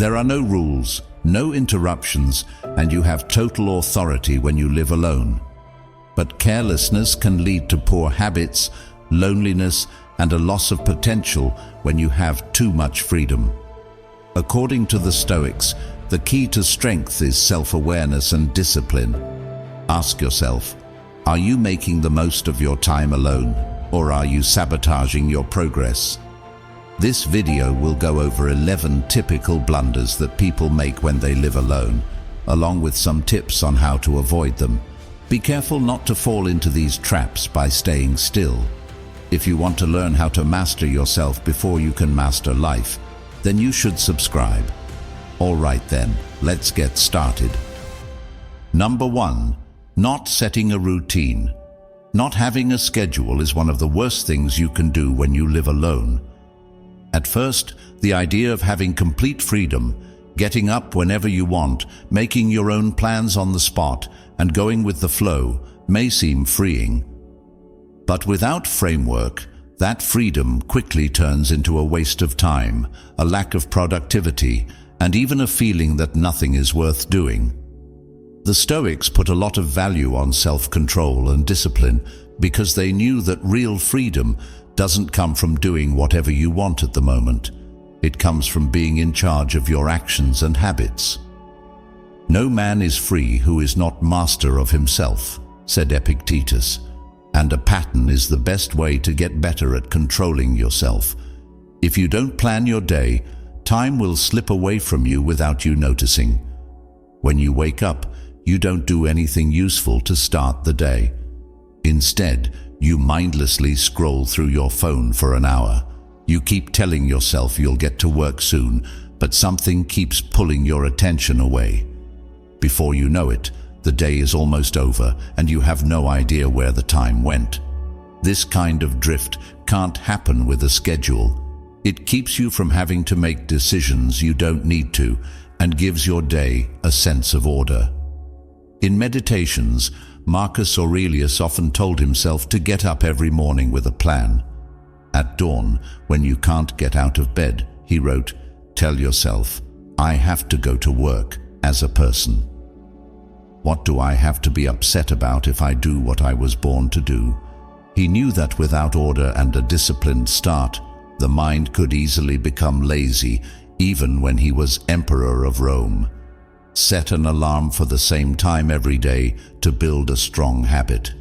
There are no rules, no interruptions, and you have total authority when you live alone. But carelessness can lead to poor habits, loneliness, and a loss of potential when you have too much freedom. According to the Stoics, the key to strength is self-awareness and discipline. Ask yourself, are you making the most of your time alone, or are you sabotaging your progress? This video will go over 11 typical blunders that people make when they live alone, along with some tips on how to avoid them. Be careful not to fall into these traps by staying still. If you want to learn how to master yourself before you can master life, then you should subscribe. Alright then, let's get started. Number 1. Not setting a routine. Not having a schedule is one of the worst things you can do when you live alone. At first, the idea of having complete freedom, getting up whenever you want, making your own plans on the spot, and going with the flow may seem freeing. But without framework, that freedom quickly turns into a waste of time, a lack of productivity, and even a feeling that nothing is worth doing. The Stoics put a lot of value on self-control and discipline because they knew that real freedom doesn't come from doing whatever you want at the moment. It comes from being in charge of your actions and habits. No man is free who is not master of himself, said Epictetus, and a pattern is the best way to get better at controlling yourself. If you don't plan your day, time will slip away from you without you noticing. When you wake up, you don't do anything useful to start the day. Instead, you mindlessly scroll through your phone for an hour. You keep telling yourself you'll get to work soon, but something keeps pulling your attention away. Before you know it, the day is almost over and you have no idea where the time went. This kind of drift can't happen with a schedule. It keeps you from having to make decisions you don't need to and gives your day a sense of order. In Meditations, Marcus Aurelius often told himself to get up every morning with a plan. At dawn, when you can't get out of bed, he wrote, "Tell yourself, I have to go to work as a person. What do I have to be upset about if I do what I was born to do?" He knew that without order and a disciplined start, the mind could easily become lazy, even when he was Emperor of Rome. Set an alarm for the same time every day to build a strong habit.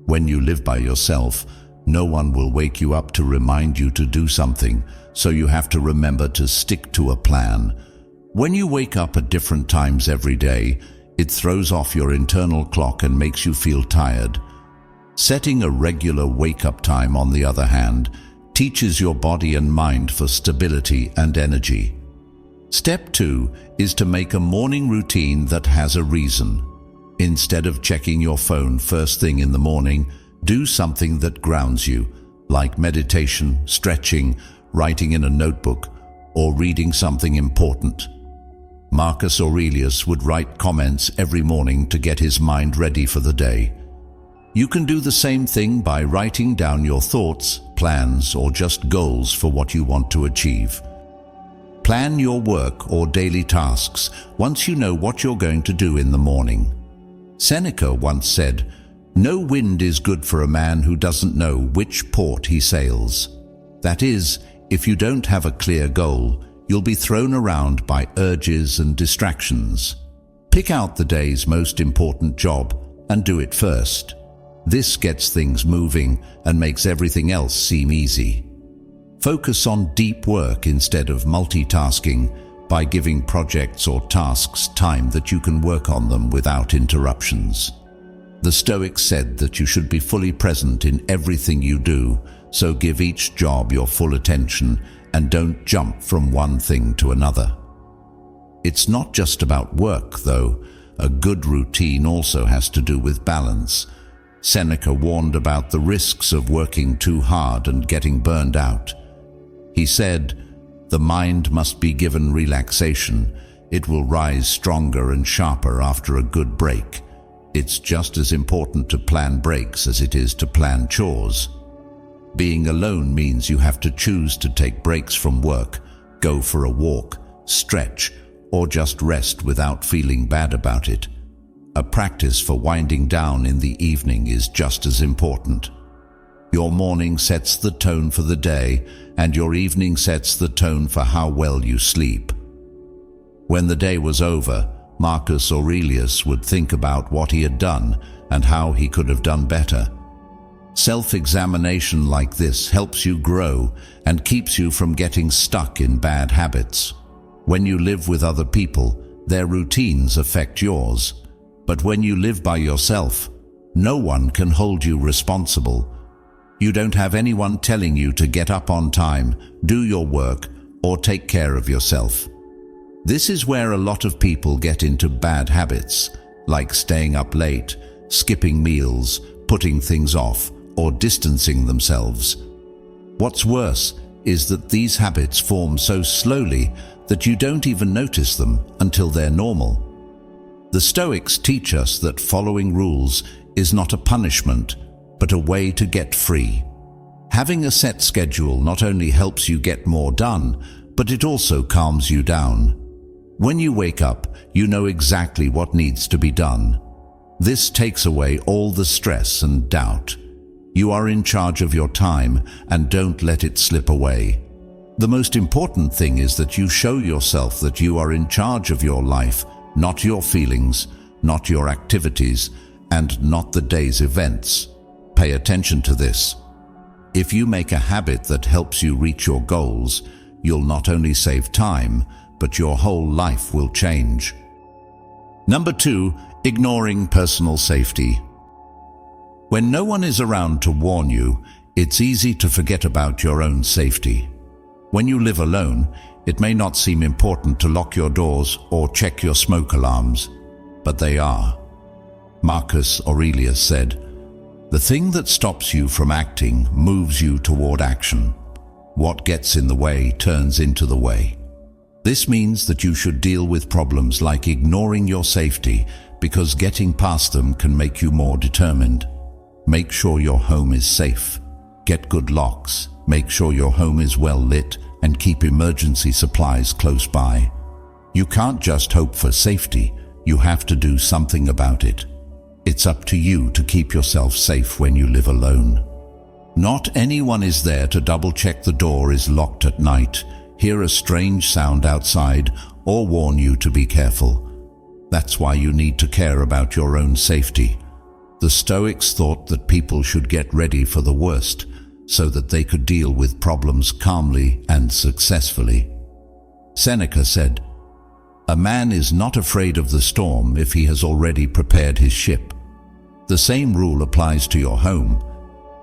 When you live by yourself, no one will wake you up to remind you to do something, so you have to remember to stick to a plan. When you wake up at different times every day, it throws off your internal clock and makes you feel tired. Setting a regular wake-up time, on the other hand, teaches your body and mind for stability and energy. Step 2 is to make a morning routine that has a reason. Instead of checking your phone first thing in the morning, do something that grounds you, like meditation, stretching, writing in a notebook, or reading something important. Marcus Aurelius would write comments every morning to get his mind ready for the day. You can do the same thing by writing down your thoughts, plans, or just goals for what you want to achieve. Plan your work or daily tasks once you know what you're going to do in the morning. Seneca once said, "No wind is good for a man who doesn't know which port he sails." That is, if you don't have a clear goal, you'll be thrown around by urges and distractions. Pick out the day's most important job and do it first. This gets things moving and makes everything else seem easy. Focus on deep work instead of multitasking by giving projects or tasks time that you can work on them without interruptions. The Stoics said that you should be fully present in everything you do, so give each job your full attention and don't jump from one thing to another. It's not just about work, though. A good routine also has to do with balance. Seneca warned about the risks of working too hard and getting burned out. He said, "The mind must be given relaxation. It will rise stronger and sharper after a good break." It's just as important to plan breaks as it is to plan chores. Being alone means you have to choose to take breaks from work, go for a walk, stretch, or just rest without feeling bad about it. A practice for winding down in the evening is just as important. Your morning sets the tone for the day, and your evening sets the tone for how well you sleep. When the day was over, Marcus Aurelius would think about what he had done and how he could have done better. Self-examination like this helps you grow and keeps you from getting stuck in bad habits. When you live with other people, their routines affect yours. But when you live by yourself, no one can hold you responsible. You don't have anyone telling you to get up on time, do your work, or take care of yourself. This is where a lot of people get into bad habits, like staying up late, skipping meals, putting things off, or distancing themselves. What's worse is that these habits form so slowly that you don't even notice them until they're normal. The Stoics teach us that following rules is not a punishment, but a way to get free. Having a set schedule not only helps you get more done, but it also calms you down. When you wake up, you know exactly what needs to be done. This takes away all the stress and doubt. You are in charge of your time and don't let it slip away. The most important thing is that you show yourself that you are in charge of your life, not your feelings, not your activities, and not the day's events. Pay attention to this. If you make a habit that helps you reach your goals, you'll not only save time, but your whole life will change. Number 2, ignoring personal safety. When no one is around to warn you, it's easy to forget about your own safety. When you live alone, it may not seem important to lock your doors or check your smoke alarms, but they are. Marcus Aurelius said, "The thing that stops you from acting moves you toward action. What gets in the way turns into the way." This means that you should deal with problems like ignoring your safety, because getting past them can make you more determined. Make sure your home is safe. Get good locks. Make sure your home is well lit, and keep emergency supplies close by. You can't just hope for safety. You have to do something about it. It's up to you to keep yourself safe when you live alone. Not anyone is there to double-check the door is locked at night, hear a strange sound outside, or warn you to be careful. That's why you need to care about your own safety. The Stoics thought that people should get ready for the worst, so that they could deal with problems calmly and successfully. Seneca said, "A man is not afraid of the storm if he has already prepared his ship." The same rule applies to your home.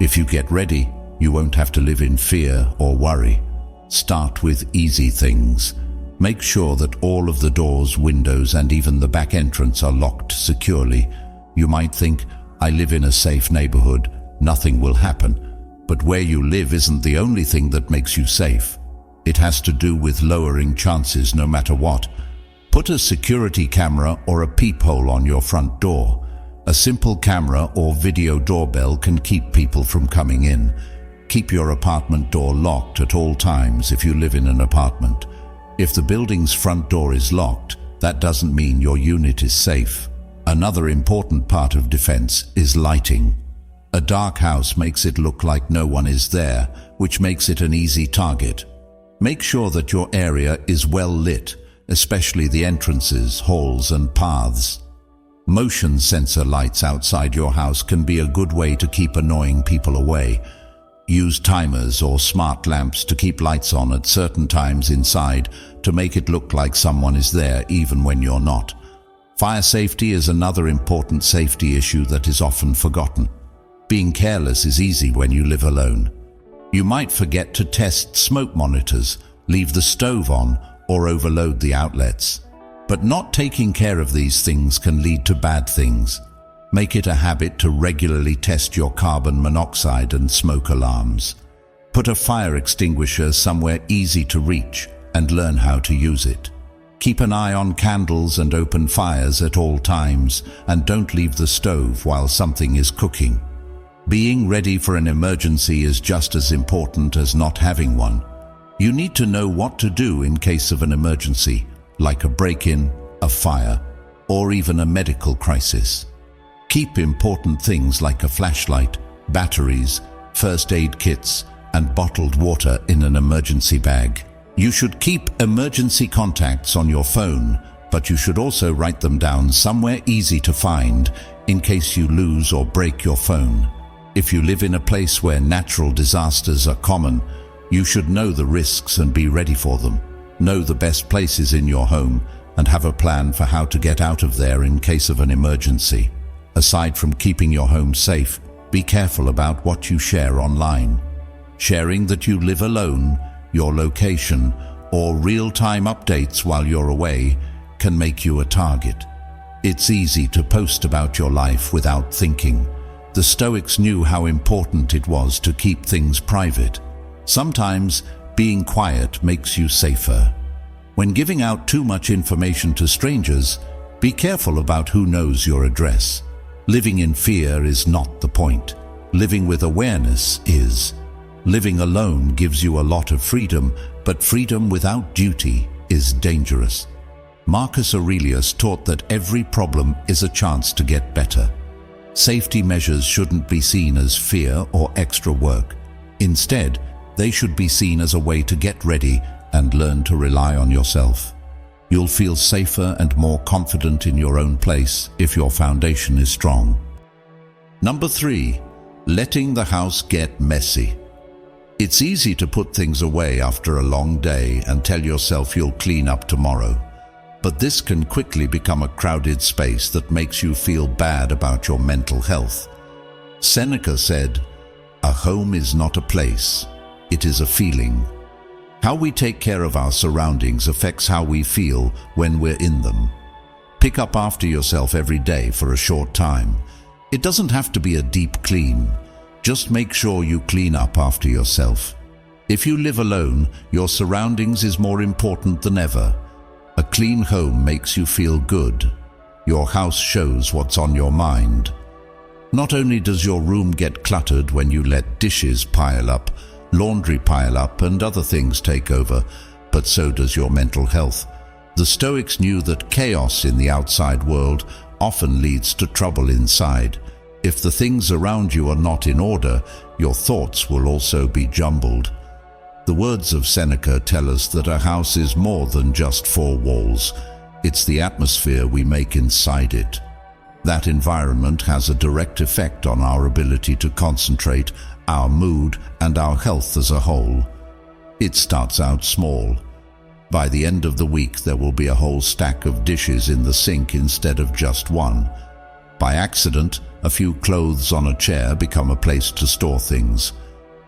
If you get ready, you won't have to live in fear or worry. Start with easy things. Make sure that all of the doors, windows, and even the back entrance are locked securely. You might think, "I live in a safe neighborhood, nothing will happen." But where you live isn't the only thing that makes you safe. It has to do with lowering chances no matter what. Put a security camera or a peephole on your front door. A simple camera or video doorbell can keep people from coming in. Keep your apartment door locked at all times if you live in an apartment. If the building's front door is locked, that doesn't mean your unit is safe. Another important part of defense is lighting. A dark house makes it look like no one is there, which makes it an easy target. Make sure that your area is well lit, especially the entrances, halls, and paths. Motion sensor lights outside your house can be a good way to keep annoying people away. Use timers or smart lamps to keep lights on at certain times inside to make it look like someone is there even when you're not. Fire safety is another important safety issue that is often forgotten. Being careless is easy when you live alone. You might forget to test smoke monitors, leave the stove on, or overload the outlets. But not taking care of these things can lead to bad things. Make it a habit to regularly test your carbon monoxide and smoke alarms. Put a fire extinguisher somewhere easy to reach and learn how to use it. Keep an eye on candles and open fires at all times, and don't leave the stove while something is cooking. Being ready for an emergency is just as important as not having one. You need to know what to do in case of an emergency, like a break-in, a fire, or even a medical crisis. Keep important things like a flashlight, batteries, first aid kits, and bottled water in an emergency bag. You should keep emergency contacts on your phone, but you should also write them down somewhere easy to find in case you lose or break your phone. If you live in a place where natural disasters are common, you should know the risks and be ready for them. Know the best places in your home and have a plan for how to get out of there in case of an emergency. Aside from keeping your home safe, be careful about what you share online. Sharing that you live alone, your location, or real-time updates while you're away can make you a target. It's easy to post about your life without thinking. The Stoics knew how important it was to keep things private. Sometimes being quiet makes you safer. When giving out too much information to strangers, be careful about who knows your address. Living in fear is not the point. Living with awareness is. Living alone gives you a lot of freedom, but freedom without duty is dangerous. Marcus Aurelius taught that every problem is a chance to get better. Safety measures shouldn't be seen as fear or extra work. Instead, they should be seen as a way to get ready and learn to rely on yourself. You'll feel safer and more confident in your own place if your foundation is strong. Number 3, letting the house get messy. It's easy to put things away after a long day and tell yourself you'll clean up tomorrow. But this can quickly become a crowded space that makes you feel bad about your mental health. Seneca said, "A home is not a place, it is a feeling." How we take care of our surroundings affects how we feel when we're in them. Pick up after yourself every day for a short time. It doesn't have to be a deep clean. Just make sure you clean up after yourself. If you live alone, your surroundings is more important than ever. A clean home makes you feel good. Your house shows what's on your mind. Not only does your room get cluttered when you let dishes pile up, laundry pile up, and other things take over, but so does your mental health. The Stoics knew that chaos in the outside world often leads to trouble inside. If the things around you are not in order, your thoughts will also be jumbled. The words of Seneca tell us that a house is more than just 4 walls. It's the atmosphere we make inside it. That environment has a direct effect on our ability to concentrate, our mood, and our health as a whole. It starts out small. By the end of the week, there will be a whole stack of dishes in the sink instead of just one. By accident, a few clothes on a chair become a place to store things.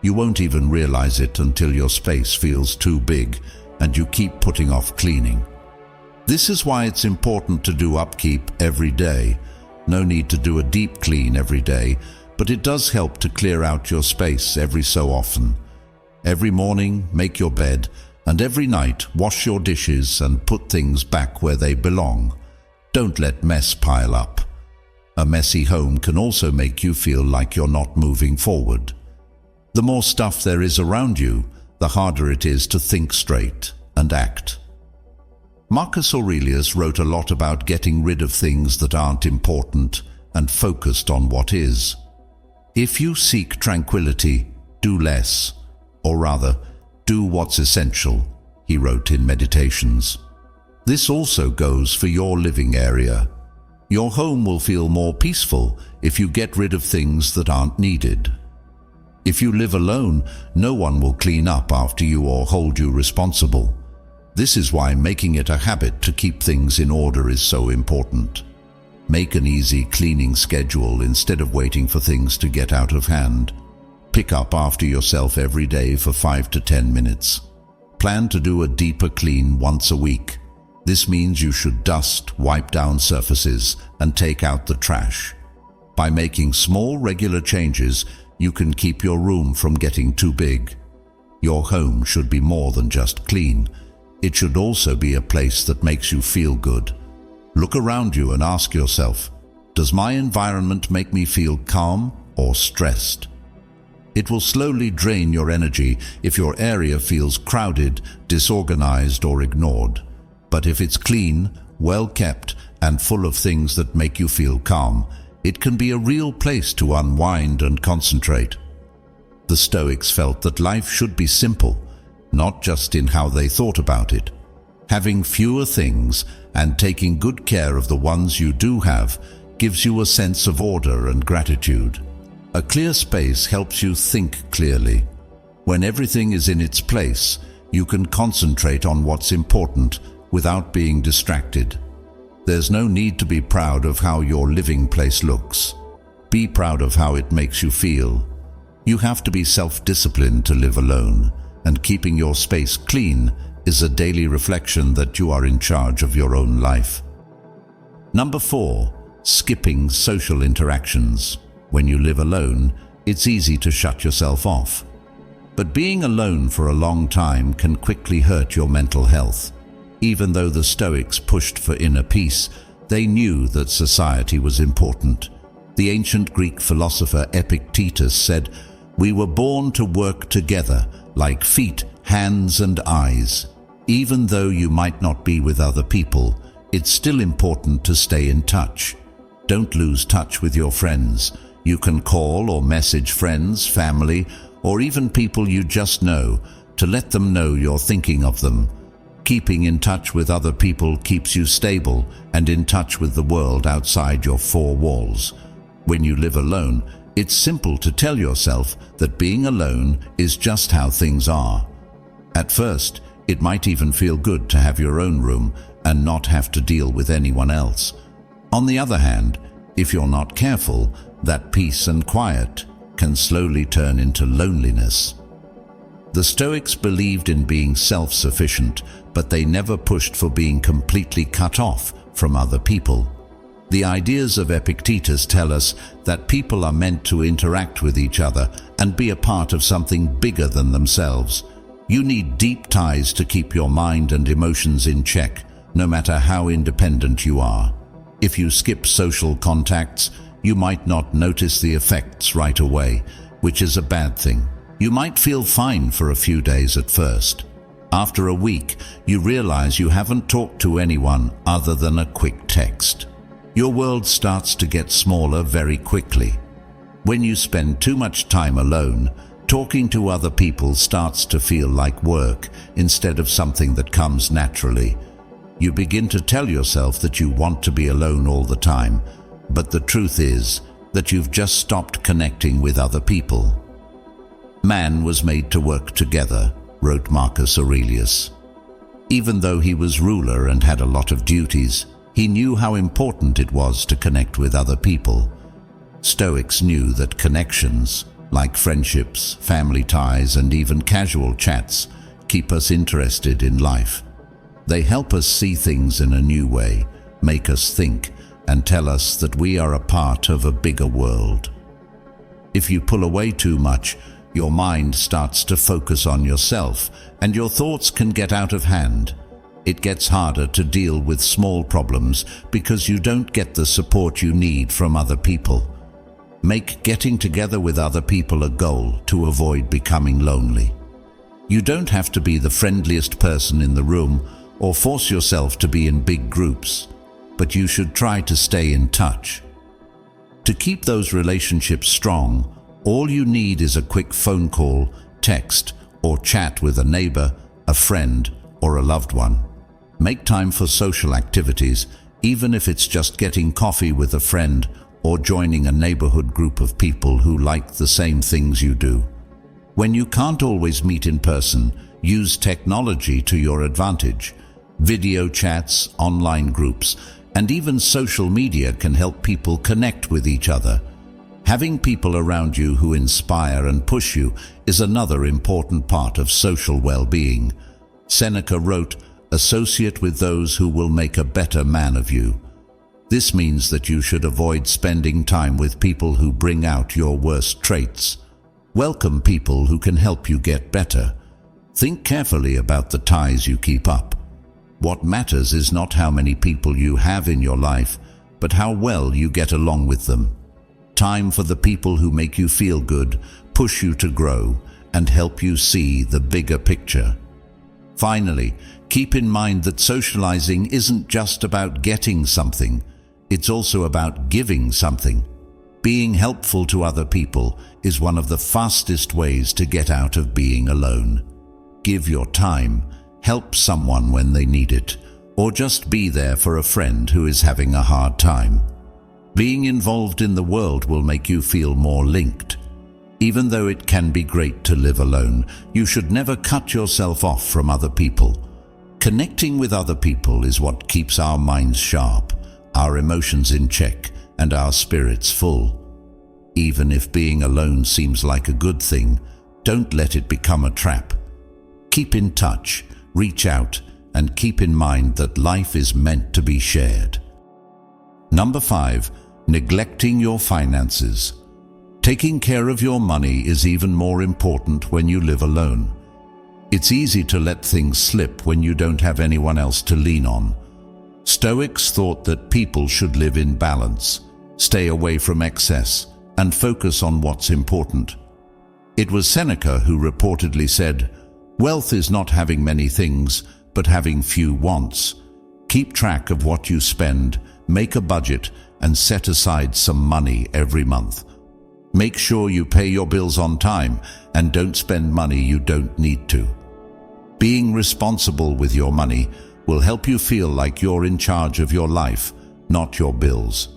You won't even realize it until your space feels too big and you keep putting off cleaning. This is why it's important to do upkeep every day. No need to do a deep clean every day, but it does help to clear out your space every so often. Every morning, make your bed, and every night, wash your dishes and put things back where they belong. Don't let mess pile up. A messy home can also make you feel like you're not moving forward. The more stuff there is around you, the harder it is to think straight and act. Marcus Aurelius wrote a lot about getting rid of things that aren't important and focused on what is. If you seek tranquility, do less, or rather, do what's essential, he wrote in Meditations. This also goes for your living area. Your home will feel more peaceful if you get rid of things that aren't needed. If you live alone, no one will clean up after you or hold you responsible. This is why making it a habit to keep things in order is so important. Make an easy cleaning schedule instead of waiting for things to get out of hand. Pick up after yourself every day for 5 to 10 minutes. Plan to do a deeper clean once a week. This means you should dust, wipe down surfaces, and take out the trash. By making small, regular changes, you can keep your room from getting too big. Your home should be more than just clean. It should also be a place that makes you feel good. Look around you and ask yourself, does my environment make me feel calm or stressed? It will slowly drain your energy if your area feels crowded, disorganized, or ignored. But if it's clean, well kept, and full of things that make you feel calm, it can be a real place to unwind and concentrate. The Stoics felt that life should be simple, not just in how they thought about it. Having fewer things and taking good care of the ones you do have gives you a sense of order and gratitude. A clear space helps you think clearly. When everything is in its place, you can concentrate on what's important without being distracted. There's no need to be proud of how your living place looks. Be proud of how it makes you feel. You have to be self-disciplined to live alone, and keeping your space clean is a daily reflection that you are in charge of your own life. Number 4, skipping social interactions. When you live alone, it's easy to shut yourself off. But being alone for a long time can quickly hurt your mental health. Even though the Stoics pushed for inner peace, they knew that society was important. The ancient Greek philosopher Epictetus said, "We were born to work together, like feet, hands, and eyes." Even though you might not be with other people, it's still important to stay in touch. Don't lose touch with your friends. You can call or message friends, family, or even people you just know to let them know you're thinking of them. Keeping in touch with other people keeps you stable and in touch with the world outside your four walls. When you live alone, it's simple to tell yourself that being alone is just how things are. At first, it might even feel good to have your own room and not have to deal with anyone else. On the other hand, if you're not careful, that peace and quiet can slowly turn into loneliness. The Stoics believed in being self-sufficient, but they never pushed for being completely cut off from other people. The ideas of Epictetus tell us that people are meant to interact with each other and be a part of something bigger than themselves. You need deep ties to keep your mind and emotions in check, no matter how independent you are. If you skip social contacts, you might not notice the effects right away, which is a bad thing. You might feel fine for a few days at first. After a week, you realize you haven't talked to anyone other than a quick text. Your world starts to get smaller very quickly. When you spend too much time alone, talking to other people starts to feel like work instead of something that comes naturally. You begin to tell yourself that you want to be alone all the time, but the truth is that you've just stopped connecting with other people. Man was made to work together, wrote Marcus Aurelius. Even though he was ruler and had a lot of duties, he knew how important it was to connect with other people. Stoics knew that connections, like friendships, family ties, and even casual chats, keep us interested in life. They help us see things in a new way, make us think, and tell us that we are a part of a bigger world. If you pull away too much, your mind starts to focus on yourself, and your thoughts can get out of hand. It gets harder to deal with small problems because you don't get the support you need from other people. Make getting together with other people a goal to avoid becoming lonely. You don't have to be the friendliest person in the room or force yourself to be in big groups, but you should try to stay in touch. To keep those relationships strong, all you need is a quick phone call, text, or chat with a neighbor, a friend, or a loved one. Make time for social activities, even if it's just getting coffee with a friend or joining a neighborhood group of people who like the same things you do. When you can't always meet in person, use technology to your advantage. Video chats, online groups, and even social media can help people connect with each other. Having people around you who inspire and push you is another important part of social well-being. Seneca wrote, "Associate with those who will make a better man of you." This means that you should avoid spending time with people who bring out your worst traits. Welcome people who can help you get better. Think carefully about the ties you keep up. What matters is not how many people you have in your life, but how well you get along with them. Time for the people who make you feel good, push you to grow, and help you see the bigger picture. Finally, Keep in mind that socializing isn't just about getting something, it's also about giving something. Being helpful to other people is one of the fastest ways to get out of being alone. Give your time, help someone when they need it, or just be there for a friend who is having a hard time. Being involved in the world will make you feel more linked. Even though it can be great to live alone, you should never cut yourself off from other people. Connecting with other people is what keeps our minds sharp, our emotions in check, and our spirits full. Even if being alone seems like a good thing, don't let it become a trap. Keep in touch, reach out, and keep in mind that life is meant to be shared. Number 5. Neglecting your finances. Taking care of your money is even more important when you live alone. It's easy to let things slip when you don't have anyone else to lean on. Stoics thought that people should live in balance, stay away from excess, and focus on what's important. It was Seneca who reportedly said, "Wealth is not having many things, but having few wants. Keep track of what you spend, make a budget, and set aside some money every month. Make sure you pay your bills on time and don't spend money you don't need to." Being responsible with your money will help you feel like you're in charge of your life, not your bills.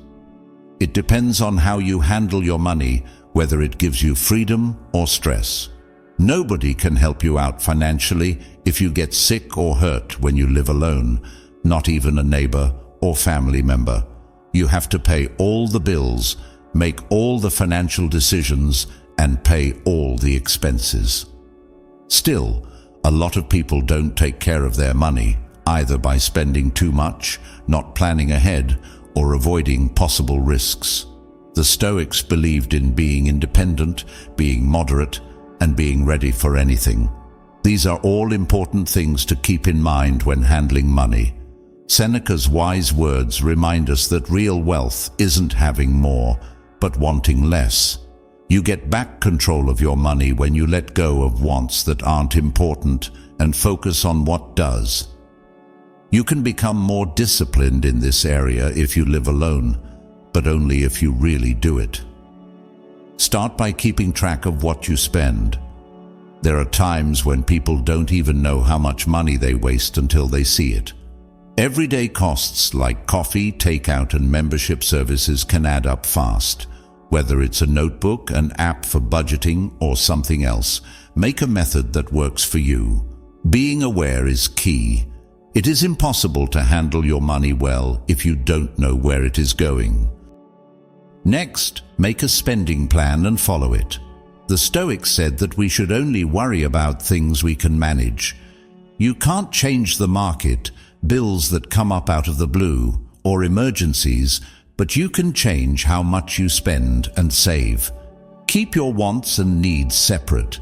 It depends on how you handle your money, whether it gives you freedom or stress. Nobody can help you out financially if you get sick or hurt when you live alone, not even a neighbor or family member. You have to pay all the bills, make all the financial decisions, and pay all the expenses. Still, a lot of people don't take care of their money, either by spending too much, not planning ahead, or avoiding possible risks. The Stoics believed in being independent, being moderate, and being ready for anything. These are all important things to keep in mind when handling money. Seneca's wise words remind us that real wealth isn't having more, but wanting less. You get back control of your money when you let go of wants that aren't important and focus on what does. You can become more disciplined in this area if you live alone, but only if you really do it. Start by keeping track of what you spend. There are times when people don't even know how much money they waste until they see it. Everyday costs like coffee, takeout, and membership services can add up fast. Whether it's a notebook, an app for budgeting, or something else, make a method that works for you. Being aware is key. It is impossible to handle your money well if you don't know where it is going. Next, make a spending plan and follow it. The Stoics said that we should only worry about things we can manage. You can't change the market, bills that come up out of the blue, or emergencies, but you can change how much you spend and save. Keep your wants and needs separate.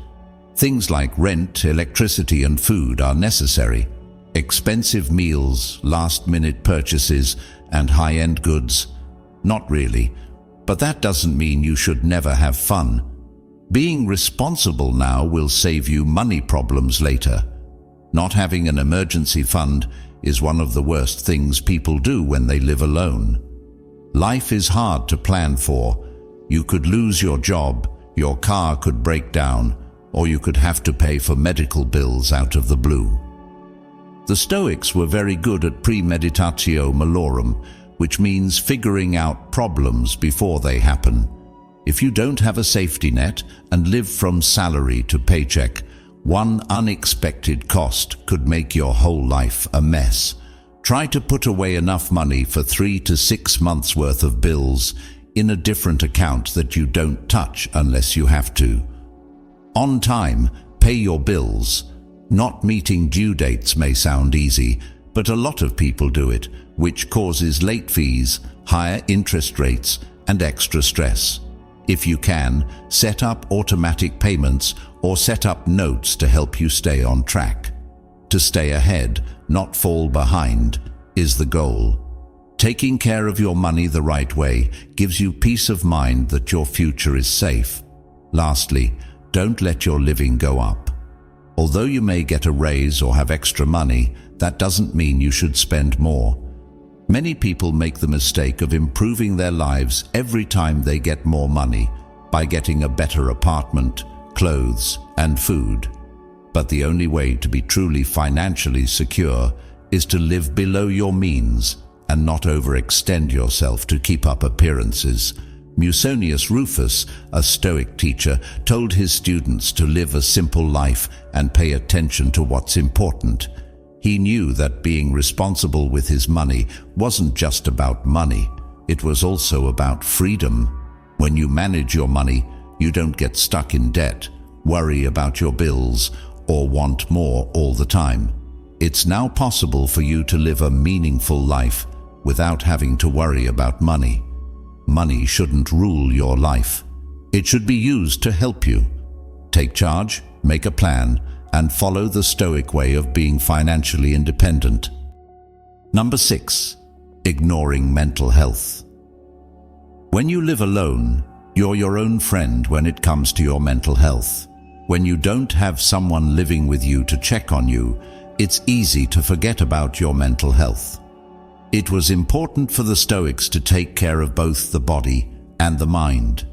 Things like rent, electricity, and food are necessary. Expensive meals, last-minute purchases, and high-end goods, not really. But that doesn't mean you should never have fun. Being responsible now will save you money problems later. Not having an emergency fund is one of the worst things people do when they live alone. Life is hard to plan for. You could lose your job, your car could break down, or you could have to pay for medical bills out of the blue. The Stoics were very good at premeditatio malorum, which means figuring out problems before they happen. If you don't have a safety net and live from salary to paycheck, one unexpected cost could make your whole life a mess. Try to put away enough money for 3 to 6 months worth of bills in a different account that you don't touch unless you have to. On time, pay your bills. Not meeting due dates may sound easy, but a lot of people do it, which causes late fees, higher interest rates, and extra stress. If you can, set up automatic payments or set up notes to help you stay on track. To stay ahead, not fall behind, is the goal. Taking care of your money the right way gives you peace of mind that your future is safe. Lastly, don't let your living go up. Although you may get a raise or have extra money, That doesn't mean you should spend more. Many people make the mistake of improving their lives every time they get more money by getting a better apartment, clothes, and food. But the only way to be truly financially secure is to live below your means and not overextend yourself to keep up appearances. Musonius Rufus, a Stoic teacher, told his students to live a simple life and pay attention to what's important. He knew that being responsible with his money wasn't just about money, it was also about freedom. When you manage your money, you don't get stuck in debt, worry about your bills, or want more all the time. It's now possible for you to live a meaningful life without having to worry about money. Money shouldn't rule your life. It should be used to help you. Take charge, make a plan, and follow the Stoic way of being financially independent. Number 6. Ignoring mental health. When you live alone, you're your own friend when it comes to your mental health. When you don't have someone living with you to check on you, it's easy to forget about your mental health. It was important for the Stoics to take care of both the body and the mind.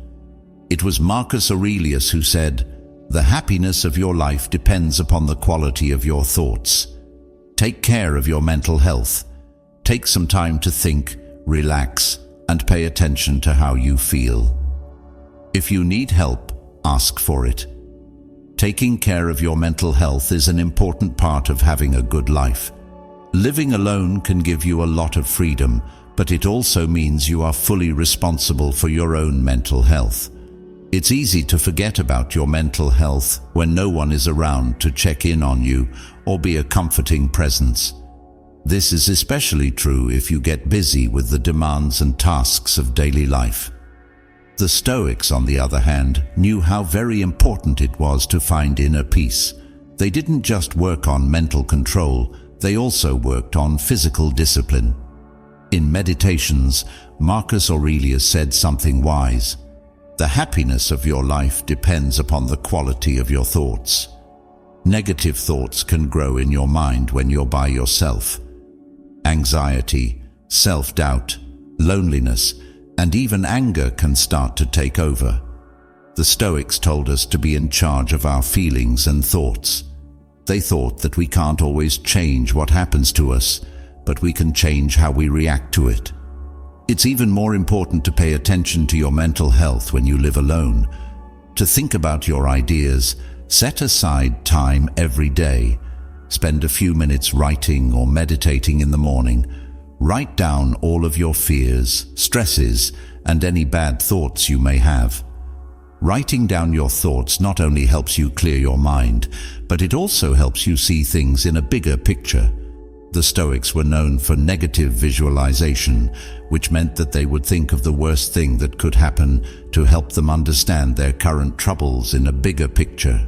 It was Marcus Aurelius who said, "The happiness of your life depends upon the quality of your thoughts." Take care of your mental health. Take some time to think, relax, and pay attention to how you feel. If you need help, ask for it. Taking care of your mental health is an important part of having a good life. Living alone can give you a lot of freedom, but it also means you are fully responsible for your own mental health. It's easy to forget about your mental health when no one is around to check in on you or be a comforting presence. This is especially true if you get busy with the demands and tasks of daily life. The Stoics, on the other hand, knew how very important it was to find inner peace. They didn't just work on mental control, they also worked on physical discipline. In Meditations, Marcus Aurelius said something wise. The happiness of your life depends upon the quality of your thoughts. Negative thoughts can grow in your mind when you're by yourself. Anxiety, self-doubt, loneliness, and even anger can start to take over. The Stoics told us to be in charge of our feelings and thoughts. They thought that we can't always change what happens to us, but we can change how we react to it. It's even more important to pay attention to your mental health when you live alone. To think about your ideas, set aside time every day. Spend a few minutes writing or meditating in the morning. Write down all of your fears, stresses, and any bad thoughts you may have. Writing down your thoughts not only helps you clear your mind, but it also helps you see things in a bigger picture. The Stoics were known for negative visualization, which meant that they would think of the worst thing that could happen to help them understand their current troubles in a bigger picture.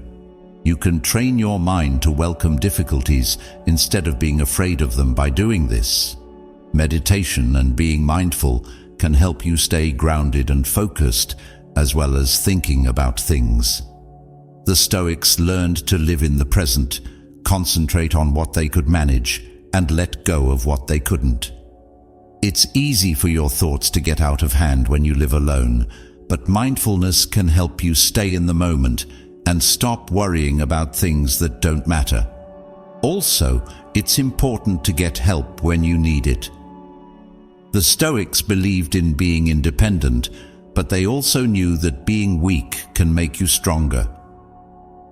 You can train your mind to welcome difficulties instead of being afraid of them by doing this. Meditation and being mindful can help you stay grounded and focused, as well as thinking about things. The Stoics learned to live in the present, concentrate on what they could manage, and let go of what they couldn't. It's easy for your thoughts to get out of hand when you live alone, but mindfulness can help you stay in the moment and stop worrying about things that don't matter. Also, it's important to get help when you need it. The Stoics believed in being independent, but they also knew that being weak can make you stronger.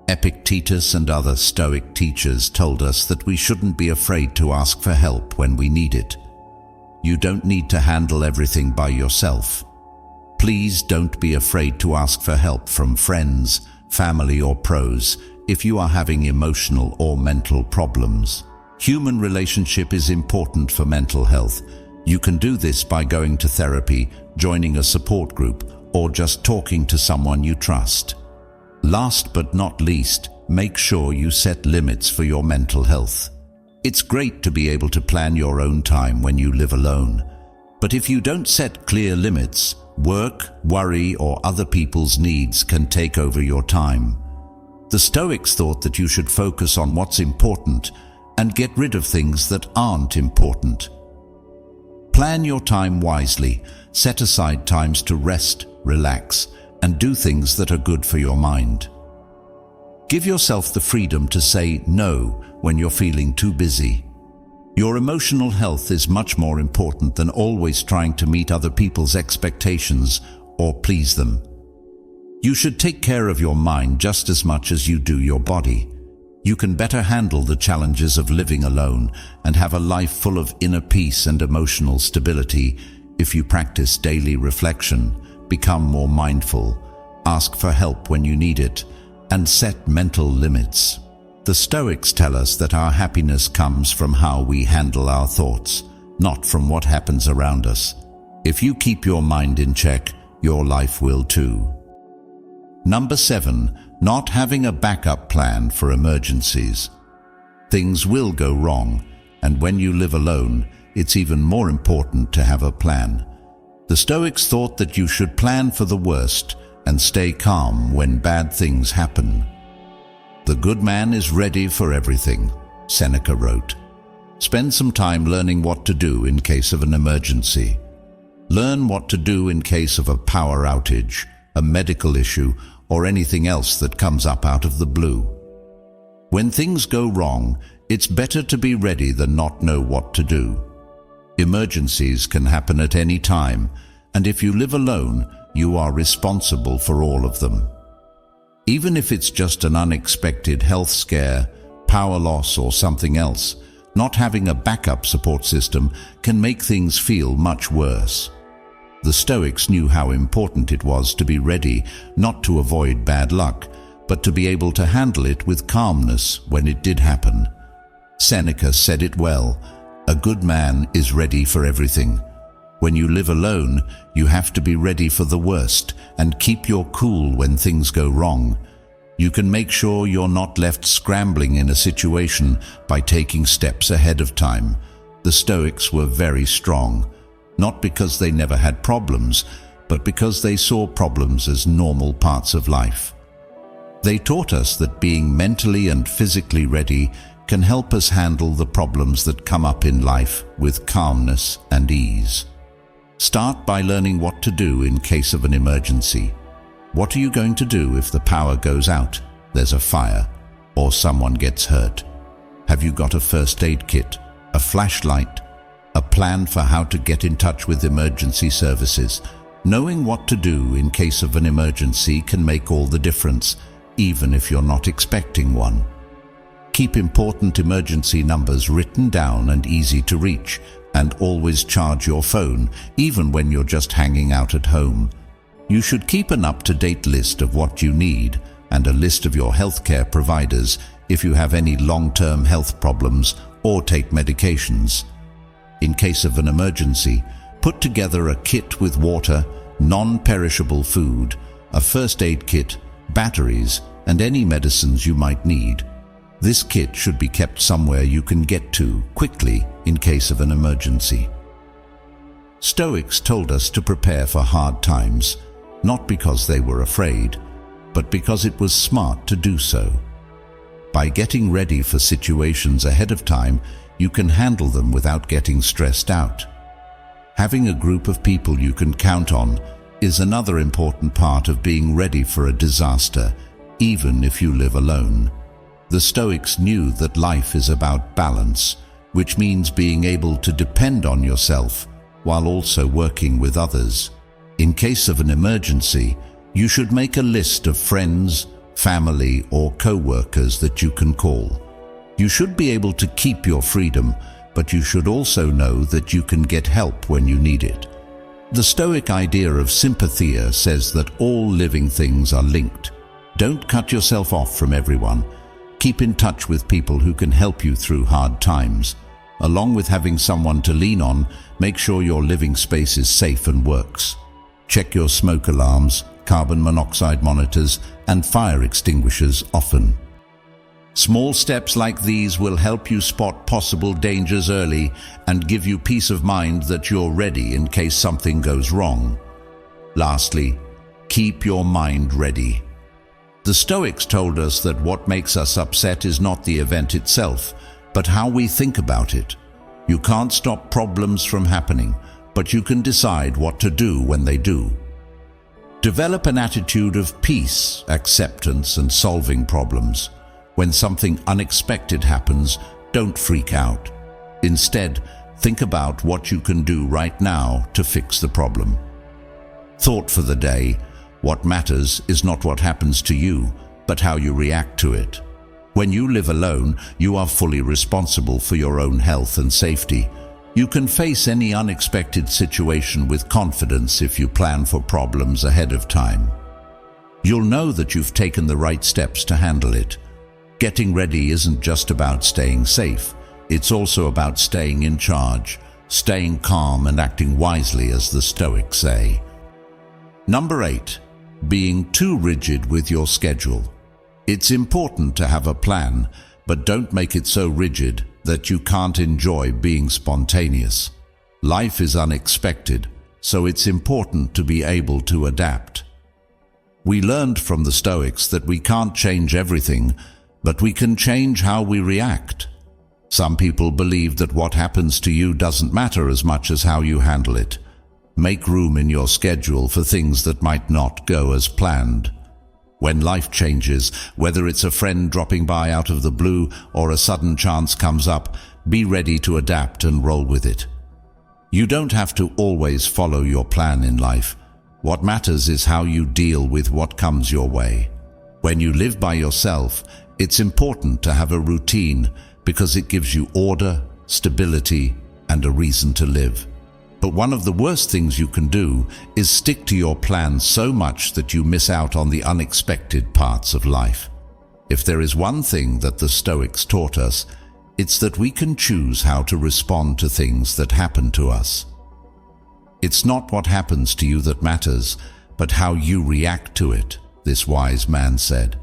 Epictetus and other Stoic teachers told us that we shouldn't be afraid to ask for help when we need it. You don't need to handle everything by yourself. Please don't be afraid to ask for help from friends, family, or pros if you are having emotional or mental problems. Human relationship is important for mental health. You can do this by going to therapy, joining a support group, or just talking to someone you trust. Last but not least, make sure you set limits for your mental health. It's great to be able to plan your own time when you live alone. But if you don't set clear limits, work, worry, or other people's needs can take over your time. The Stoics thought that you should focus on what's important and get rid of things that aren't important. Plan your time wisely, set aside times to rest, relax, and do things that are good for your mind. Give yourself the freedom to say no when you're feeling too busy. Your emotional health is much more important than always trying to meet other people's expectations or please them. You should take care of your mind just as much as you do your body. You can better handle the challenges of living alone and have a life full of inner peace and emotional stability if you practice daily reflection, become more mindful, ask for help when you need it, and set mental limits. The Stoics tell us that our happiness comes from how we handle our thoughts, not from what happens around us. If you keep your mind in check, your life will too. Number 7. Not having a backup plan for emergencies. Things will go wrong, and when you live alone, it's even more important to have a plan. The Stoics thought that you should plan for the worst and stay calm when bad things happen. The good man is ready for everything, Seneca wrote. Spend some time learning what to do in case of an emergency. Learn what to do in case of a power outage, a medical issue, or anything else that comes up out of the blue. When things go wrong, it's better to be ready than not know what to do. Emergencies can happen at any time, and if you live alone, you are responsible for all of them. Even if it's just an unexpected health scare, power loss, or something else, not having a backup support system can make things feel much worse. The Stoics knew how important it was to be ready, not to avoid bad luck, but to be able to handle it with calmness when it did happen. Seneca said it well, "A good man is ready for everything." When you live alone, you have to be ready for the worst and keep your cool when things go wrong. You can make sure you're not left scrambling in a situation by taking steps ahead of time. The Stoics were very strong, not because they never had problems, but because they saw problems as normal parts of life. They taught us that being mentally and physically ready can help us handle the problems that come up in life with calmness and ease. Start by learning what to do in case of an emergency. What are you going to do if the power goes out, there's a fire, or someone gets hurt? Have you got a first aid kit, a flashlight, a plan for how to get in touch with emergency services? Knowing what to do in case of an emergency can make all the difference, even if you're not expecting one. Keep important emergency numbers written down and easy to reach, and always charge your phone, even when you're just hanging out at home. You should keep an up-to-date list of what you need and a list of your healthcare providers if you have any long-term health problems or take medications. In case of an emergency, put together a kit with water, non-perishable food, a first aid kit, batteries, and any medicines you might need. This kit should be kept somewhere you can get to quickly in case of an emergency. Stoics told us to prepare for hard times, not because they were afraid, but because it was smart to do so. By getting ready for situations ahead of time, you can handle them without getting stressed out. Having a group of people you can count on is another important part of being ready for a disaster, even if you live alone. The Stoics knew that life is about balance, which means being able to depend on yourself while also working with others. In case of an emergency, you should make a list of friends, family, or co-workers that you can call. You should be able to keep your freedom, but you should also know that you can get help when you need it. The Stoic idea of sympathia says that all living things are linked. Don't cut yourself off from everyone. Keep in touch with people who can help you through hard times. Along with having someone to lean on, make sure your living space is safe and works. Check your smoke alarms, carbon monoxide monitors, and fire extinguishers often. Small steps like these will help you spot possible dangers early and give you peace of mind that you're ready in case something goes wrong. Lastly, keep your mind ready. The Stoics told us that what makes us upset is not the event itself, but how we think about it. You can't stop problems from happening, but you can decide what to do when they do. Develop an attitude of peace, acceptance, and solving problems. When something unexpected happens, don't freak out. Instead, think about what you can do right now to fix the problem. Thought for the day: what matters is not what happens to you, but how you react to it. When you live alone, you are fully responsible for your own health and safety. You can face any unexpected situation with confidence if you plan for problems ahead of time. You'll know that you've taken the right steps to handle it. Getting ready isn't just about staying safe. It's also about staying in charge, staying calm and acting wisely, as the Stoics say. Number 8. Being too rigid with your schedule. It's important to have a plan, but don't make it so rigid that you can't enjoy being spontaneous. Life is unexpected, so it's important to be able to adapt. We learned from the Stoics that we can't change everything, but we can change how we react. Some people believe that what happens to you doesn't matter as much as how you handle it. Make room in your schedule for things that might not go as planned. When life changes, whether it's a friend dropping by out of the blue or a sudden chance comes up, be ready to adapt and roll with it. You don't have to always follow your plan in life. What matters is how you deal with what comes your way. When you live by yourself, it's important to have a routine because it gives you order, stability, and a reason to live. But one of the worst things you can do is stick to your plan so much that you miss out on the unexpected parts of life. If there is one thing that the Stoics taught us, it's that we can choose how to respond to things that happen to us. It's not what happens to you that matters, but how you react to it, this wise man said.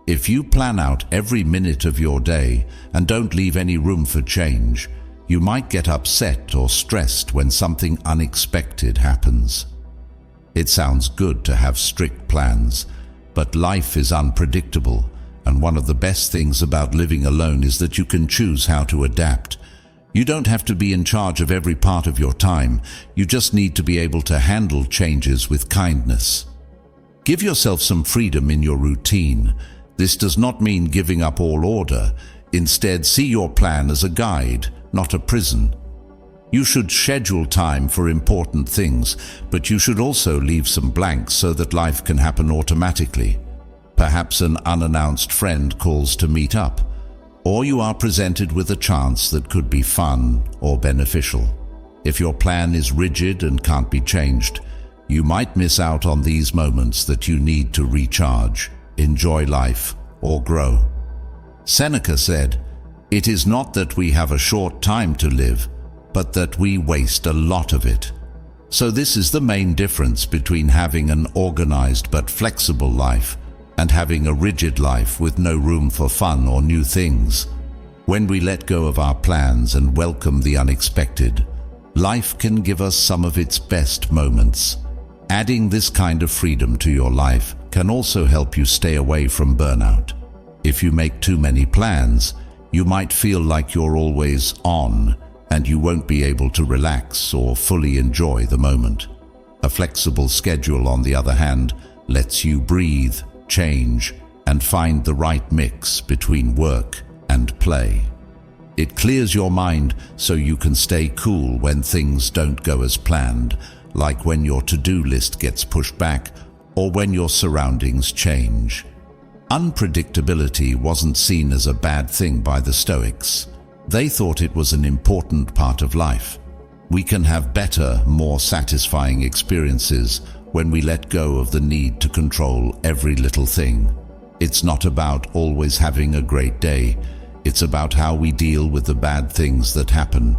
If you plan out every minute of your day and don't leave any room for change, you might get upset or stressed when something unexpected happens. It sounds good to have strict plans, but life is unpredictable, and one of the best things about living alone is that you can choose how to adapt. You don't have to be in charge of every part of your time. You just need to be able to handle changes with kindness. Give yourself some freedom in your routine. This does not mean giving up all order. Instead, see your plan as a guide, not a prison. You should schedule time for important things, but you should also leave some blanks so that life can happen automatically. Perhaps an unannounced friend calls to meet up, or you are presented with a chance that could be fun or beneficial. If your plan is rigid and can't be changed, you might miss out on these moments that you need to recharge, enjoy life, or grow. Seneca said, "It is not that we have a short time to live, but that we waste a lot of it." So this is the main difference between having an organized but flexible life and having a rigid life with no room for fun or new things. When we let go of our plans and welcome the unexpected, life can give us some of its best moments. Adding this kind of freedom to your life can also help you stay away from burnout. If you make too many plans, you might feel like you're always on, and you won't be able to relax or fully enjoy the moment. A flexible schedule, on the other hand, lets you breathe, change, and find the right mix between work and play. It clears your mind so you can stay cool when things don't go as planned, like when your to-do list gets pushed back or when your surroundings change. Unpredictability wasn't seen as a bad thing by the Stoics. They thought it was an important part of life. We can have better, more satisfying experiences when we let go of the need to control every little thing. It's not about always having a great day. It's about how we deal with the bad things that happen.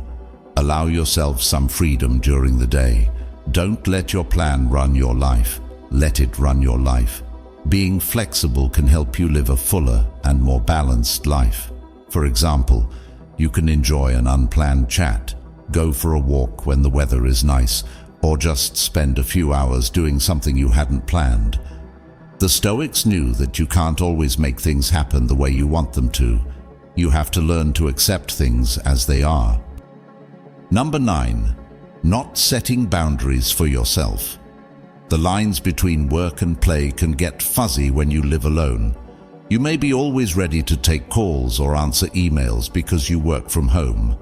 Allow yourself some freedom during the day. Don't let your plan run your life. Let it run your life. Being flexible can help you live a fuller and more balanced life. For example, you can enjoy an unplanned chat, go for a walk when the weather is nice, or just spend a few hours doing something you hadn't planned. The Stoics knew that you can't always make things happen the way you want them to. You have to learn to accept things as they are. Number 9. Not setting boundaries for yourself. The lines between work and play can get fuzzy when you live alone. You may be always ready to take calls or answer emails because you work from home.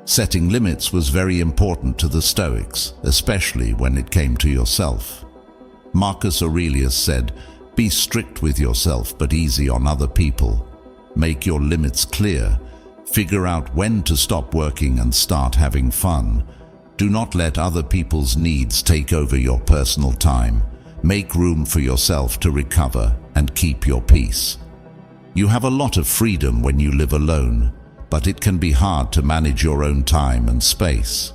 Setting limits was very important to the Stoics, especially when it came to yourself. Marcus Aurelius said, "Be strict with yourself but easy on other people. Make your limits clear. Figure out when to stop working and start having fun. Do not let other people's needs take over your personal time. Make room for yourself to recover and keep your peace." You have a lot of freedom when you live alone, but it can be hard to manage your own time and space.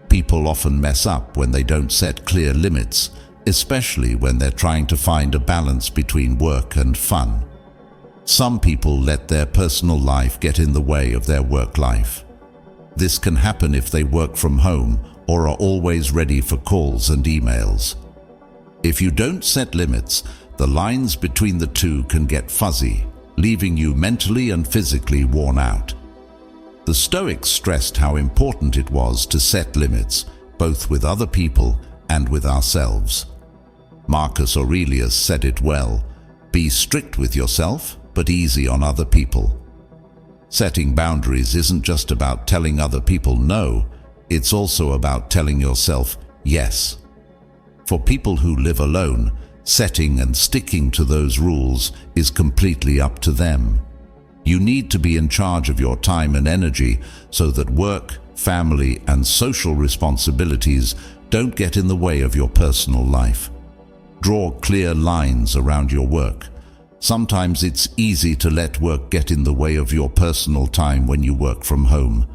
People often mess up when they don't set clear limits, especially when they're trying to find a balance between work and fun. Some people let their personal life get in the way of their work life. This can happen if they work from home or are always ready for calls and emails. If you don't set limits, the lines between the two can get fuzzy, leaving you mentally and physically worn out. The Stoics stressed how important it was to set limits, both with other people and with ourselves. Marcus Aurelius said it well, "Be strict with yourself, but easy on other people." Setting boundaries isn't just about telling other people no, it's also about telling yourself yes. For people who live alone, setting and sticking to those rules is completely up to them. You need to be in charge of your time and energy so that work, family, and social responsibilities don't get in the way of your personal life. Draw clear lines around your work. Sometimes it's easy to let work get in the way of your personal time when you work from home.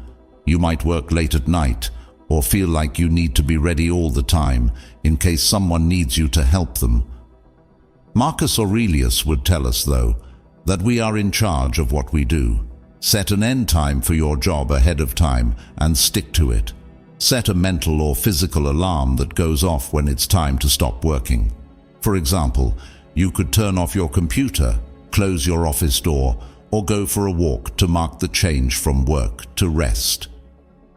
You might work late at night or feel like you need to be ready all the time in case someone needs you to help them. Marcus Aurelius would tell us, though, that we are in charge of what we do. Set an end time for your job ahead of time and stick to it. Set a mental or physical alarm that goes off when it's time to stop working. For example, you could turn off your computer, close your office door, or go for a walk to mark the change from work to rest.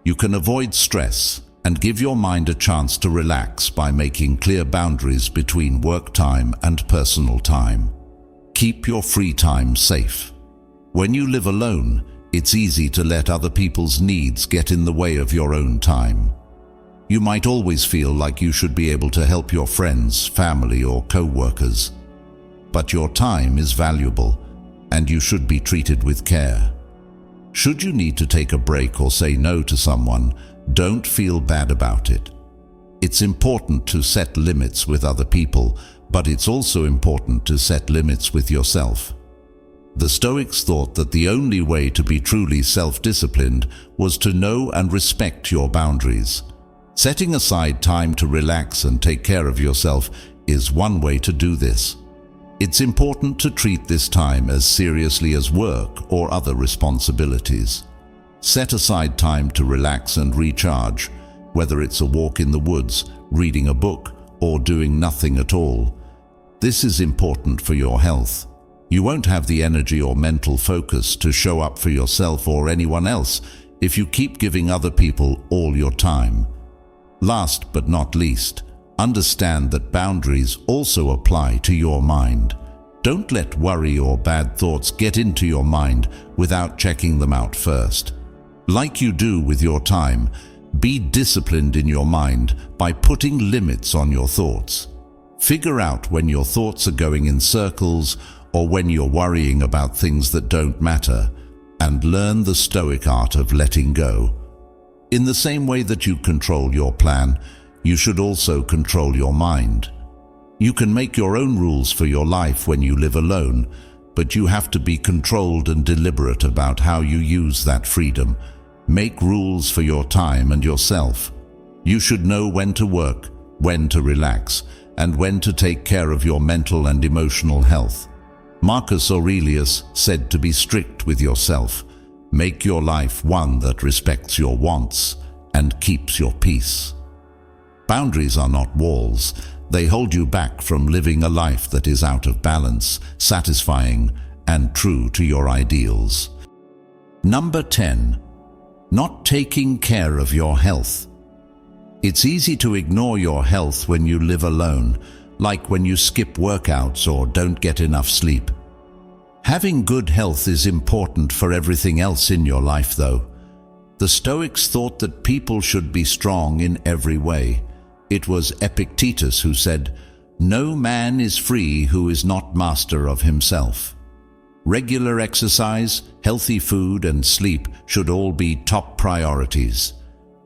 You can avoid stress and give your mind a chance to relax by making clear boundaries between work time and personal time. Keep your free time safe. When you live alone, it's easy to let other people's needs get in the way of your own time. You might always feel like you should be able to help your friends, family, or co-workers. But your time is valuable, and you should be treated with care. Should you need to take a break or say no to someone, don't feel bad about it. It's important to set limits with other people, but it's also important to set limits with yourself. The Stoics thought that the only way to be truly self-disciplined was to know and respect your boundaries. Setting aside time to relax and take care of yourself is one way to do this. It's important to treat this time as seriously as work or other responsibilities. Set aside time to relax and recharge, whether it's a walk in the woods, reading a book, or doing nothing at all. This is important for your health. You won't have the energy or mental focus to show up for yourself or anyone else if you keep giving other people all your time. Last but not least, understand that boundaries also apply to your mind. Don't let worry or bad thoughts get into your mind without checking them out first. Like you do with your time, be disciplined in your mind by putting limits on your thoughts. Figure out when your thoughts are going in circles or when you're worrying about things that don't matter, and learn the Stoic art of letting go. In the same way that you control your plan, you should also control your mind. You can make your own rules for your life when you live alone, but you have to be controlled and deliberate about how you use that freedom. Make rules for your time and yourself. You should know when to work, when to relax, and when to take care of your mental and emotional health. Marcus Aurelius said to be strict with yourself. Make your life one that respects your wants and keeps your peace. Boundaries are not walls. They hold you back from living a life that is out of balance, satisfying, and true to your ideals. Number 10. Not taking care of your health. It's easy to ignore your health when you live alone, like when you skip workouts or don't get enough sleep. Having good health is important for everything else in your life, though. The Stoics thought that people should be strong in every way. It was Epictetus who said, "No man is free who is not master of himself." Regular exercise, healthy food, and sleep should all be top priorities.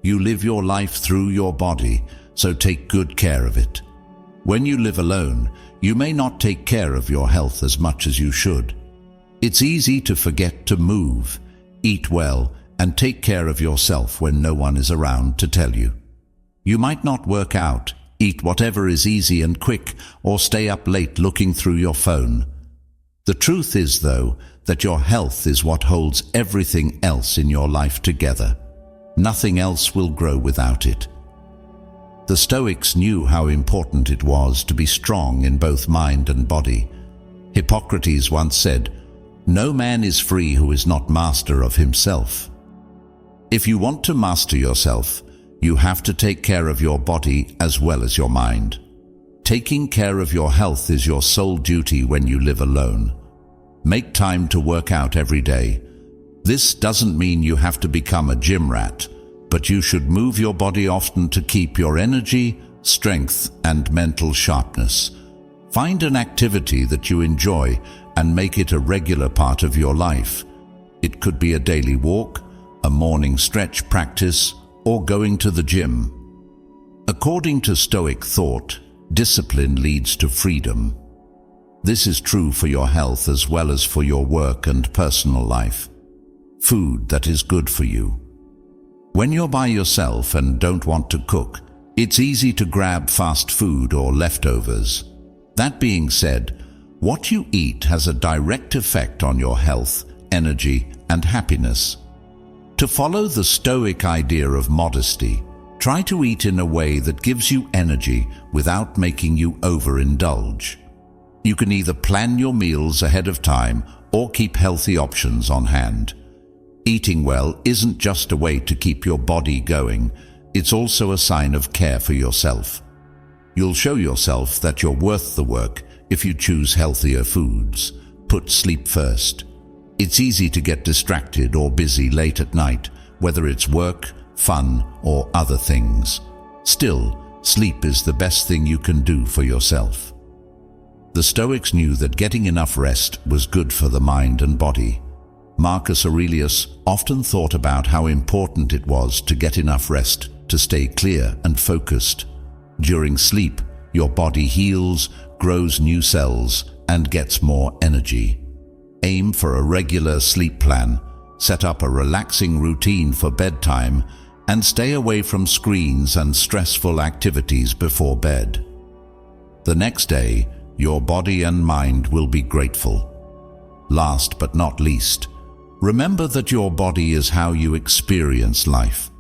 You live your life through your body, so take good care of it. When you live alone, you may not take care of your health as much as you should. It's easy to forget to move, eat well, and take care of yourself when no one is around to tell you. You might not work out, eat whatever is easy and quick, or stay up late looking through your phone. The truth is, though, that your health is what holds everything else in your life together. Nothing else will grow without it. The Stoics knew how important it was to be strong in both mind and body. Hippocrates once said, "No man is free who is not master of himself." If you want to master yourself, you have to take care of your body as well as your mind. Taking care of your health is your sole duty when you live alone. Make time to work out every day. This doesn't mean you have to become a gym rat, but you should move your body often to keep your energy, strength, and mental sharpness. Find an activity that you enjoy and make it a regular part of your life. It could be a daily walk, a morning stretch practice, or going to the gym. According to Stoic thought, discipline leads to freedom. This is true for your health as well as for your work and personal life. Food that is good for you. When you're by yourself and don't want to cook, it's easy to grab fast food or leftovers. That being said, what you eat has a direct effect on your health, energy, and happiness. To follow the Stoic idea of modesty, try to eat in a way that gives you energy without making you overindulge. You can either plan your meals ahead of time or keep healthy options on hand. Eating well isn't just a way to keep your body going, it's also a sign of care for yourself. You'll show yourself that you're worth the work if you choose healthier foods. Put sleep first. It's easy to get distracted or busy late at night, whether it's work, fun, or other things. Still, sleep is the best thing you can do for yourself. The Stoics knew that getting enough rest was good for the mind and body. Marcus Aurelius often thought about how important it was to get enough rest to stay clear and focused. During sleep, your body heals, grows new cells, and gets more energy. Aim for a regular sleep plan, set up a relaxing routine for bedtime, and stay away from screens and stressful activities before bed. The next day, your body and mind will be grateful. Last but not least, remember that your body is how you experience life.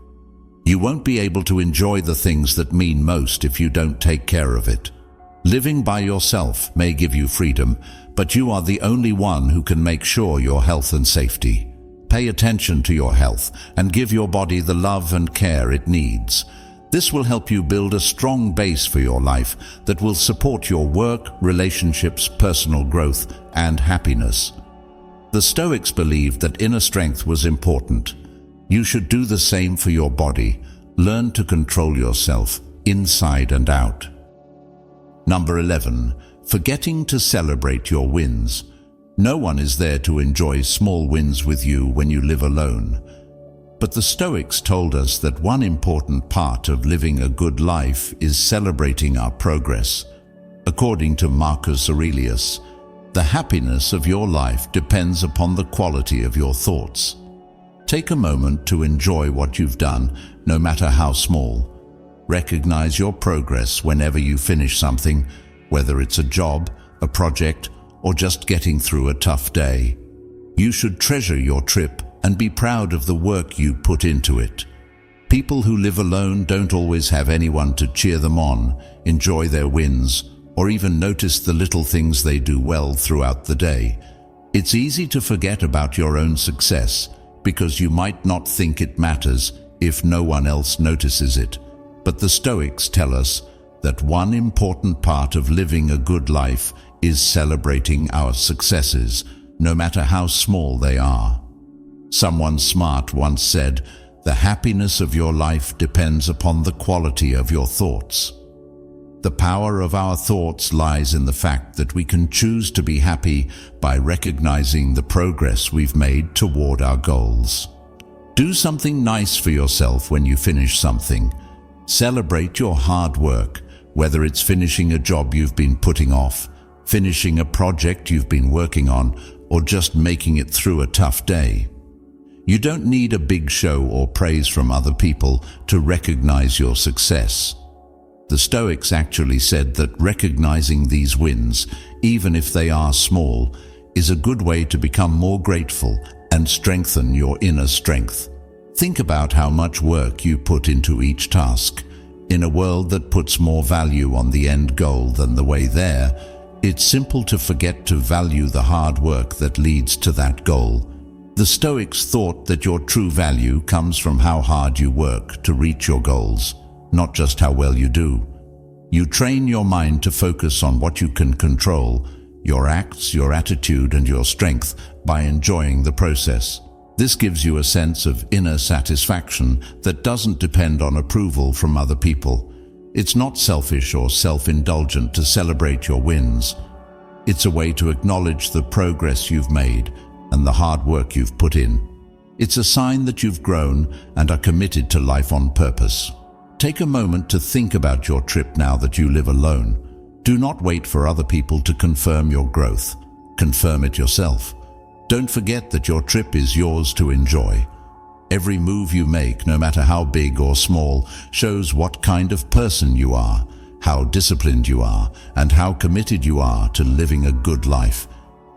You won't be able to enjoy the things that mean most if you don't take care of it. Living by yourself may give you freedom, but you are the only one who can make sure your health and safety. Pay attention to your health and give your body the love and care it needs. This will help you build a strong base for your life that will support your work, relationships, personal growth, and happiness. The Stoics believed that inner strength was important. You should do the same for your body. Learn to control yourself, inside and out. Number 11. Forgetting to celebrate your wins. No one is there to enjoy small wins with you when you live alone. But the Stoics told us that one important part of living a good life is celebrating our progress. According to Marcus Aurelius, the happiness of your life depends upon the quality of your thoughts. Take a moment to enjoy what you've done, no matter how small. Recognize your progress whenever you finish something, whether it's a job, a project, or just getting through a tough day. You should treasure your trip and be proud of the work you put into it. People who live alone don't always have anyone to cheer them on, enjoy their wins, or even notice the little things they do well throughout the day. It's easy to forget about your own success because you might not think it matters if no one else notices it. But the Stoics tell us that one important part of living a good life is celebrating our successes, no matter how small they are. Someone smart once said, "The happiness of your life depends upon the quality of your thoughts." The power of our thoughts lies in the fact that we can choose to be happy by recognizing the progress we've made toward our goals. Do something nice for yourself when you finish something. Celebrate your hard work, whether it's finishing a job you've been putting off, finishing a project you've been working on, or just making it through a tough day. You don't need a big show or praise from other people to recognize your success. The Stoics actually said that recognizing these wins, even if they are small, is a good way to become more grateful and strengthen your inner strength. Think about how much work you put into each task. In a world that puts more value on the end goal than the way there, it's simple to forget to value the hard work that leads to that goal. The Stoics thought that your true value comes from how hard you work to reach your goals, not just how well you do. You train your mind to focus on what you can control, your acts, your attitude, and your strength by enjoying the process. This gives you a sense of inner satisfaction that doesn't depend on approval from other people. It's not selfish or self-indulgent to celebrate your wins. It's a way to acknowledge the progress you've made and the hard work you've put in. It's a sign that you've grown and are committed to life on purpose. Take a moment to think about your trip now that you live alone. Do not wait for other people to confirm your growth. Confirm it yourself. Don't forget that your trip is yours to enjoy. Every move you make, no matter how big or small, shows what kind of person you are, how disciplined you are, and how committed you are to living a good life.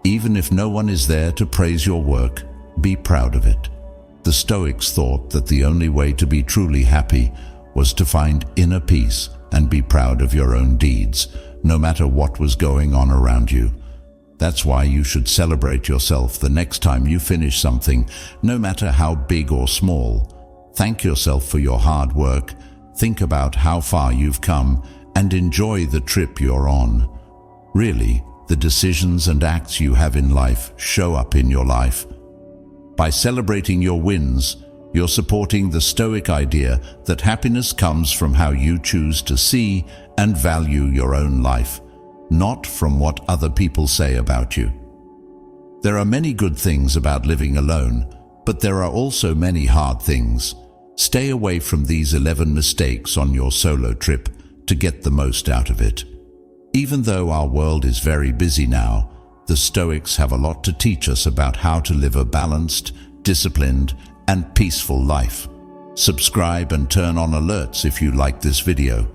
Even if no one is there to praise your work, be proud of it. The Stoics thought that the only way to be truly happy was to find inner peace and be proud of your own deeds, no matter what was going on around you. That's why you should celebrate yourself the next time you finish something, no matter how big or small. Thank yourself for your hard work, think about how far you've come, and enjoy the trip you're on. Really, the decisions and acts you have in life show up in your life. By celebrating your wins, you're supporting the Stoic idea that happiness comes from how you choose to see and value your own life, not from what other people say about you. There are many good things about living alone, but there are also many hard things. Stay away from these 11 mistakes on your solo trip to get the most out of it. Even though our world is very busy now, the Stoics have a lot to teach us about how to live a balanced, disciplined, and peaceful life. Subscribe and turn on alerts if you like this video.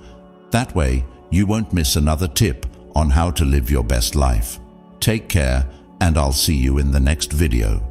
That way, you won't miss another tip on how to live your best life. Take care, and I'll see you in the next video.